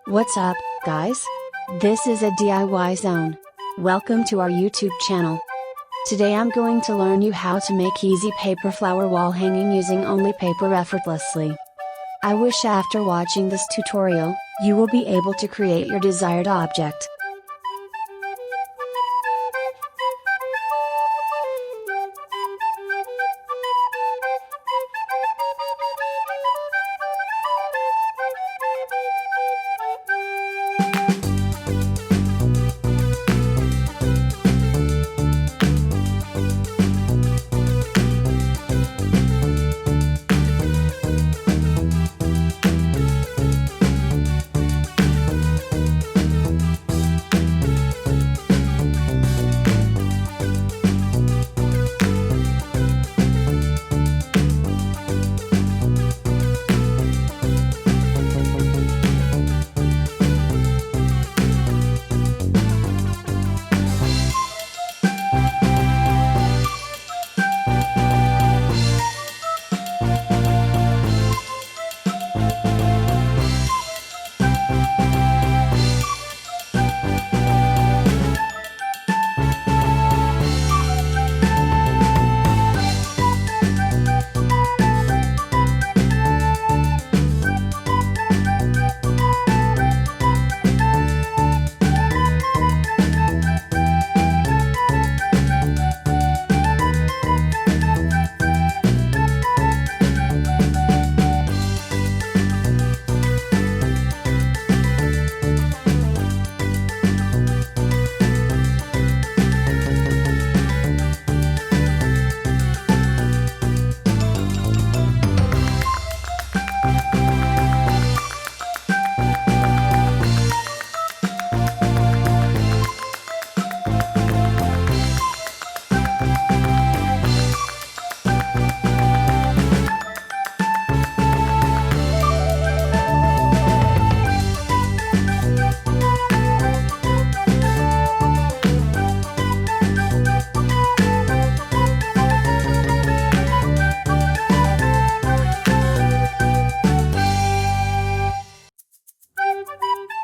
What's up, guys? This is a DIY zone. Welcome to our YouTube channel. Today I'm going to learn you how to make easy paper flower wall hanging using only paper effortlessly. I wish after watching this tutorial, you will be able to create your desired object.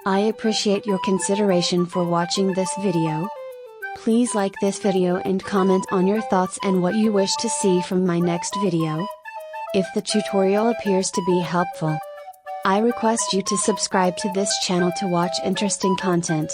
I appreciate your consideration for watching this video. Please like this video and comment on your thoughts and what you wish to see from my next video. If the tutorial appears to be helpful, I request you to subscribe to this channel to watch interesting content.